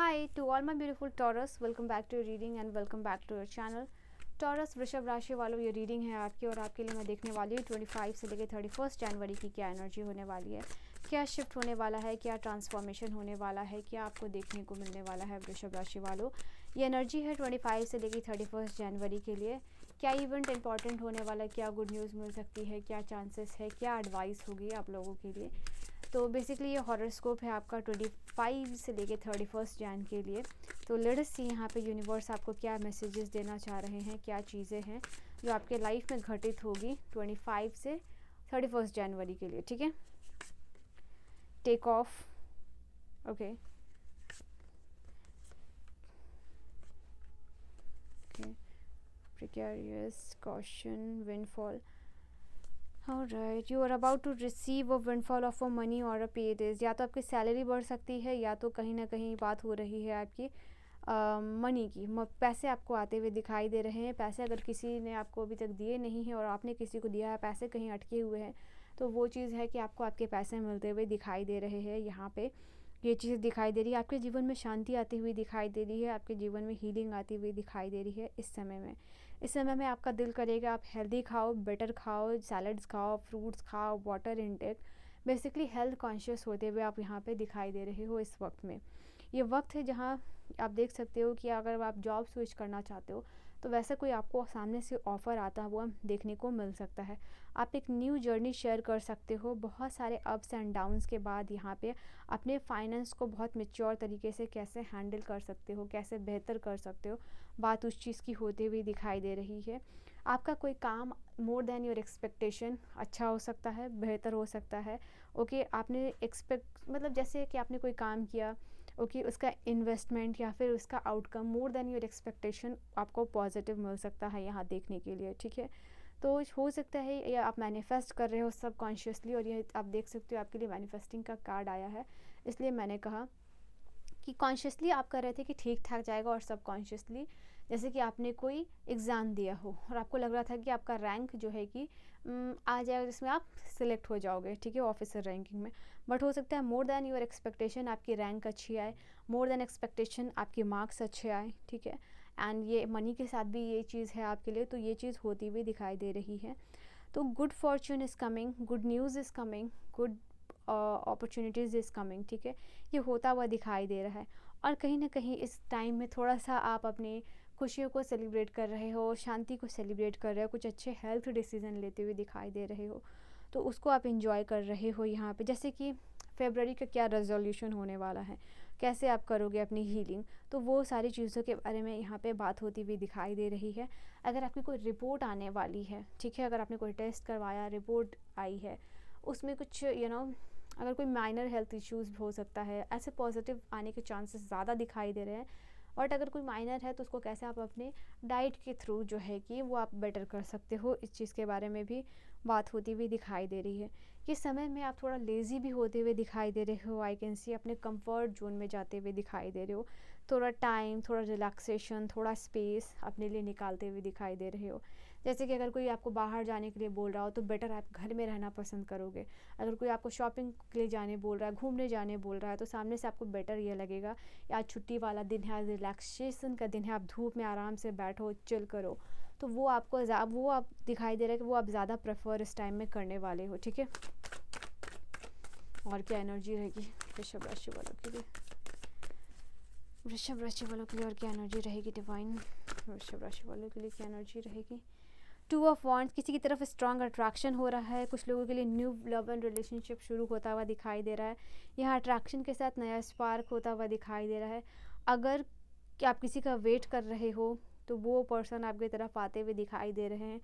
Hi to all my beautiful Taurus, welcome back to your reading and welcome back to your channel. Taurus वृषभ राशि वालों, ये reading है आपकी और आपके लिए मैं देखने वाली हूँ 25 से लेकर 31 जनवरी की क्या एनर्जी होने वाली है, क्या शिफ्ट होने वाला है, क्या ट्रांसफॉर्मेशन होने वाला है, क्या आपको देखने को मिलने वाला है वृषभ राशि वालों। ये एनर्जी है 25 से लेकर 31 जनवरी के लिए। क्या इवेंट इंपॉर्टेंट होने वाला है, क्या गुड न्यूज़ मिल सकती है, क्या चांसेस है, क्या एडवाइस होगी आप लोगों के लिए। तो बेसिकली ये हॉरोस्कोप है आपका 25 से लेके 31 जैन के लिए। तो लेट्स सी यहाँ पे यूनिवर्स आपको क्या मैसेजेस देना चाह रहे हैं, क्या चीज़ें हैं जो आपके लाइफ में घटित होगी 25 से 31 जनवरी के लिए। ठीक है, take off. Okay precarious, caution, windfall. Alright, you are about to receive a windfall of a money or a paydays। या तो आपकी सैलरी बढ़ सकती है या तो कहीं ना कहीं बात हो रही है आपकी मनी की। पैसे आपको आते हुए दिखाई दे रहे हैं। पैसे अगर किसी ने आपको अभी तक दिए नहीं हैं और आपने किसी को दिया है, पैसे कहीं अटके हुए हैं, तो वो चीज़ है कि आपको आपके पैसे मिलते हुए दिखाई दे रहे हैं। यहाँ पे ये चीज़ दिखाई दे रही है, आपके जीवन में शांति आती हुई दिखाई दे रही है, आपके जीवन में हीलिंग आती हुई दिखाई दे रही है। इस समय में आपका दिल करेगा आप हेल्दी खाओ, बेटर खाओ, सैलड्स खाओ, फ्रूट्स खाओ, water intake, basically health conscious होते हुए आप यहाँ पे दिखाई दे रहे हो। इस वक्त में ये वक्त है जहाँ आप देख सकते हो कि अगर आप जॉब स्विच करना चाहते हो तो वैसे कोई आपको सामने से ऑफ़र आता हुआ देखने को मिल सकता है। आप एक न्यू जर्नी शेयर कर सकते हो। बहुत सारे अप्स एंड डाउन्स के बाद यहाँ पे अपने फाइनेंस को बहुत मेच्योर तरीके से कैसे हैंडल कर सकते हो, कैसे बेहतर कर सकते हो, बात उस चीज़ की होते हुए दिखाई दे रही है। आपका कोई काम मोर देन योर एक्सपेक्टेशन अच्छा हो सकता है, बेहतर हो सकता है। ओके, आपने एक्सपेक्ट मतलब जैसे कि आपने कोई काम किया, ओके, उसका इन्वेस्टमेंट या फिर उसका outcome more than your expectation आपको पॉजिटिव मिल सकता है यहाँ देखने के लिए। ठीक है, तो हो सकता है ये आप मैनिफेस्ट कर रहे हो सबकॉन्शियसली और ये आप देख सकते हो आपके लिए मैनिफेस्टिंग का कार्ड आया है। इसलिए मैंने कहा कि कॉन्शियसली आप कर रहे थे कि ठीक ठाक जाएगा और सबकॉन्शियसली जैसे कि आपने कोई एग्ज़ाम दिया हो और आपको लग रहा था कि आपका रैंक जो है कि आ जाएगा जिसमें आप सिलेक्ट हो जाओगे, ठीक है, ऑफिसर रैंकिंग में। बट हो सकता है मोर देन योर एक्सपेक्टेशन आपकी रैंक अच्छी आए, मोर देन एक्सपेक्टेशन आपके मार्क्स अच्छे आए। ठीक है, एंड ये मनी के साथ भी ये चीज़ है आपके लिए, तो ये चीज़ होती हुई दिखाई दे रही है। तो good Fortune is coming, good news is coming, good opportunities is coming. ठीक है, ये होता हुआ दिखाई दे रहा है। और कहीं ना कहीं इस टाइम में थोड़ा सा आप अपनी खुशियों को सेलिब्रेट कर रहे हो, शांति को सेलिब्रेट कर रहे हो, कुछ अच्छे हेल्थ डिसीजन लेते हुए दिखाई दे रहे हो, तो उसको आप इंजॉय कर रहे हो यहाँ पे। जैसे कि फेबररी का क्या रेजोल्यूशन होने वाला है, कैसे आप करोगे अपनी हीलिंग, तो वो सारी चीज़ों के बारे में यहाँ पे बात होती हुई दिखाई दे रही है। अगर आपकी कोई रिपोर्ट आने वाली है, ठीक है, अगर आपने कोई टेस्ट करवाया, रिपोर्ट आई है, उसमें कुछ अगर कोई माइनर हेल्थ इश्यूज़ हो सकता है, ऐसे पॉजिटिव आने के चांसेस ज़्यादा दिखाई दे रहे हैं। बट अगर कोई माइनर है तो उसको कैसे आप अपने डाइट के थ्रू जो है कि वो आप बेटर कर सकते हो, इस चीज़ के बारे में भी बात होती हुई दिखाई दे रही है। कि समय में आप थोड़ा लेज़ी भी होते हुए दिखाई दे रहे हो, आई कैन सी अपने कंफर्ट जोन में जाते हुए दिखाई दे रहे हो। थोड़ा टाइम, थोड़ा रिलैक्सेशन, थोड़ा स्पेस अपने लिए निकालते हुए दिखाई दे रहे हो। जैसे कि अगर कोई आपको बाहर जाने के लिए बोल रहा हो तो बेटर आप घर में रहना पसंद करोगे। अगर कोई आपको शॉपिंग के लिए जाने बोल रहा है, घूमने जाने बोल रहा है, तो सामने से आपको बेटर ये लगेगा आज छुट्टी वाला दिन है, आज रिलैक्सेशन का दिन है, आप धूप में आराम से बैठो, चिल करो। तो वो आप दिखाई दे रहा है कि वो आप ज़्यादा प्रेफर इस टाइम में करने वाले हो। ठीक है, और क्या एनर्जी रहेगी वृषभ राशि वालों के लिए, वृषभ राशि वालों के लिए और क्या एनर्जी रहेगी डिवाइन, वृषभ राशि वालों के लिए क्या एनर्जी रहेगी। 2 ऑफ वॉन्ड्स, किसी की तरफ स्ट्रॉन्ग अट्रैक्शन हो रहा है। कुछ लोगों के लिए न्यू लव एंड रिलेशनशिप शुरू होता हुआ दिखाई दे रहा है। यहाँ अट्रैक्शन के साथ नया स्पार्क होता हुआ दिखाई दे रहा है। अगर कि आप किसी का वेट कर रहे हो तो वो पर्सन आपकी तरफ आते हुए दिखाई दे रहे हैं।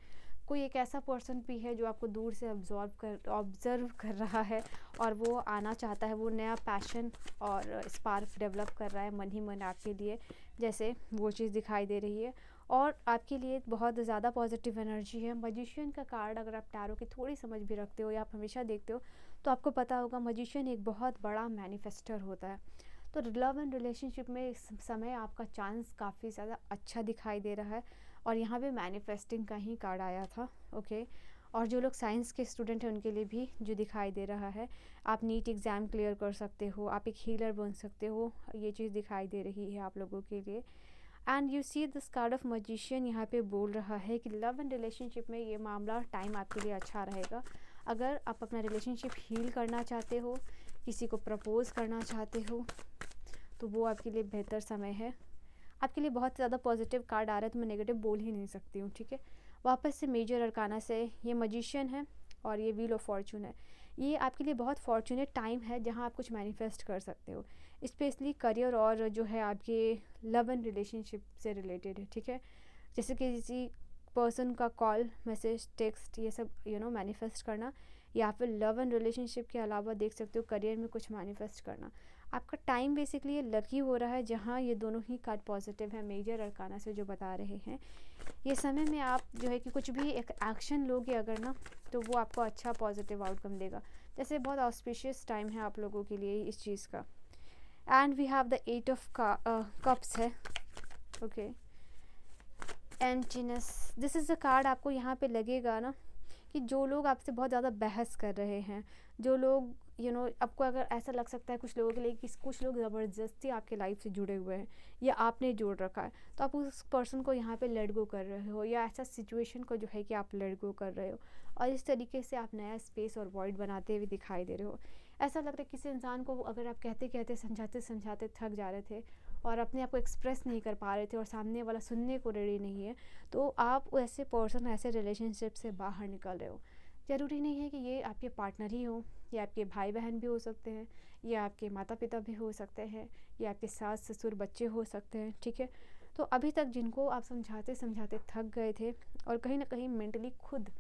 कोई एक ऐसा पर्सन भी है जो आपको दूर से ऑब्जर्व कर रहा है और वो आना चाहता है, वो नया पैशन और स्पार्क डेवलप कर रहा है मन ही मन आपके लिए, जैसे वो चीज़ दिखाई दे रही है। और आपके लिए बहुत ज़्यादा पॉजिटिव एनर्जी है। मजिशियन का कार्ड अगर आप टैरो की थोड़ी समझ भी रखते हो या आप हमेशा देखते हो तो आपको पता होगा मजिशियन एक बहुत बड़ा मैनिफेस्टर होता है। तो लव एंड रिलेशनशिप में इस समय आपका चांस काफ़ी ज़्यादा अच्छा दिखाई दे रहा है और यहाँ पे मैनिफेस्टिंग का ही कार्ड आया था। ओके, और जो लोग साइंस के स्टूडेंट हैं उनके लिए भी जो दिखाई दे रहा है, आप नीट एग्ज़ाम क्लियर कर सकते हो, आप एक हीलर बन सकते हो, ये चीज़ दिखाई दे रही है आप लोगों के लिए। And you see this card of magician यहाँ पे बोल रहा है कि लव एंड रिलेशनशिप में ये मामला टाइम आपके लिए अच्छा रहेगा। अगर आप अपना रिलेशनशिप हील करना चाहते हो, किसी को प्रपोज़ करना चाहते हो, तो वो आपके लिए बेहतर समय है। आपके लिए बहुत ज़्यादा पॉजिटिव कार्ड आ रहा है तो मैं नेगेटिव बोल ही नहीं सकती हूँ, ठीक है। वापस से मेजर अरकाना से ये मैजिशियन है और ये व्हील ऑफ फॉर्चून है। ये आपके लिए बहुत फॉर्चूनेट टाइम है जहाँ आप कुछ मैनिफेस्ट कर सकते हो, स्पेशली करियर और जो है आपके लव एंड रिलेशनशिप से रिलेटेड है, ठीक है। जैसे कि किसी पर्सन का कॉल, मैसेज, टेक्स्ट, ये सब मैनिफेस्ट करना, या फिर लव एंड रिलेशनशिप के अलावा देख सकते हो करियर में कुछ मैनिफेस्ट करना। आपका टाइम बेसिकली ये लकी हो रहा है जहाँ ये दोनों ही कार्ड पॉजिटिव है मेजर अरकाना से जो बता रहे हैं। ये समय में आप जो है कि कुछ भी एक एक्शन लोगे अगर ना, तो वो आपको अच्छा पॉजिटिव आउटकम देगा। जैसे बहुत ऑस्पिशियस टाइम है आप लोगों के लिए इस चीज़ का। And we have the 8 of cups है, okay. Emptiness, this is a card आपको यहाँ पे लगेगा ना कि जो लोग आपसे बहुत ज़्यादा बहस कर रहे हैं, जो लोग आपको अगर ऐसा लग सकता है कुछ लोगों के लिए कि कुछ लोग ज़बरदस्ती आपके लाइफ से जुड़े हुए हैं या आपने जोड़ रखा है, तो आप उस पर्सन को यहाँ पे लेट गो कर रहे हो, या ऐसा सिचुएशन को जो है कि आप लेट गो कर रहे हो, और इस तरीके से आप नया स्पेस और वॉइड बनाते हुए दिखाई दे रहे हो। ऐसा लग रहा है किसी इंसान को अगर आप कहते कहते समझाते समझाते थक जा रहे थे और अपने आप को एक्सप्रेस नहीं कर पा रहे थे और सामने वाला सुनने को रेडी नहीं है, तो आप ऐसे पर्सन, ऐसे रिलेशनशिप से बाहर निकल रहे हो। ज़रूरी नहीं है कि ये आपके पार्टनर ही हो, ये आपके भाई बहन भी हो सकते हैं, ये आपके माता पिता भी हो सकते हैं, ये आपके सास ससुर बच्चे हो सकते हैं, ठीक है। तो अभी तक जिनको आप समझाते समझाते थक गए थे और कहीं ना कहीं मेंटली खुद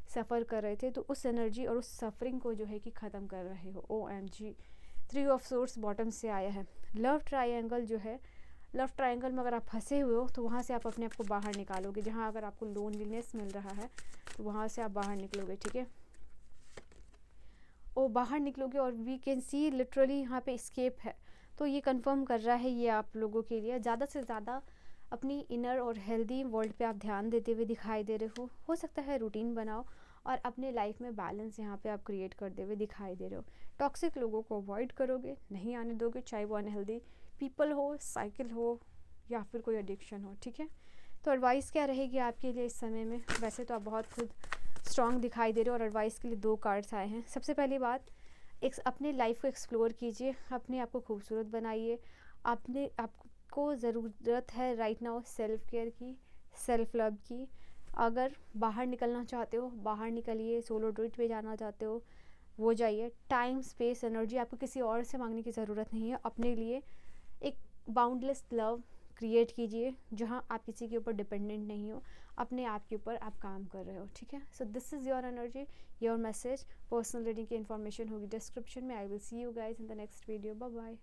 सफ़र कर रहे थे, तो उस एनर्जी और उस सफरिंग को जो है कि ख़त्म कर रहे हो। OMG, 3 ऑफ सोर्स बॉटम से आया है। लव ट्रायंगल जो है, लव ट्रायंगल में अगर आप फंसे हुए हो तो वहाँ से आप अपने आप को बाहर निकालोगे। जहाँ अगर आपको लोनलीनेस मिल रहा है तो वहाँ से आप बाहर निकलोगे, ठीक है। ओ बाहर निकलोगे और वी कैन सी लिटरली यहाँ पे स्केप है। तो ये कंफर्म कर रहा है ये आप लोगों के लिए ज़्यादा से ज़्यादा अपनी इनर और हेल्दी वर्ल्ड पे आप ध्यान देते हुए दिखाई दे रहे हो सकता है रूटीन बनाओ और अपने लाइफ में बैलेंस यहाँ पे आप क्रिएट करते हुए दिखाई दे रहे हो। टॉक्सिक लोगों को अवॉइड करोगे, नहीं आने दोगे, चाहे वो अनहेल्दी पीपल हो, साइकिल हो, या फिर कोई एडिक्शन हो, ठीक है। तो एडवाइस क्या रहेगी आपके लिए इस समय में? वैसे तो आप बहुत खुद स्ट्रॉन्ग दिखाई दे रहे हो और एडवाइस के लिए 2 कार्ड्स आए हैं। सबसे पहली बात, एक अपने लाइफ को एक्सप्लोर कीजिए, अपने आप को खूबसूरत बनाइए। अपने आपको ज़रूरत है राइट नाउ सेल्फ केयर की, सेल्फ लव की। अगर बाहर निकलना चाहते हो बाहर निकलिए, सोलो ट्रिप पे जाना चाहते हो वो जाइए। टाइम, स्पेस, एनर्जी आपको किसी और से मांगने की ज़रूरत नहीं है। अपने लिए एक बाउंडलेस लव क्रिएट कीजिए जहाँ आप किसी के ऊपर डिपेंडेंट नहीं हो, अपने आप के ऊपर आप काम कर रहे हो, ठीक है। So this is your energy, your message. Personal reading की इन्फॉर्मेशन होगी डिस्क्रिप्शन में। I will see you guys in the next video. Bye bye.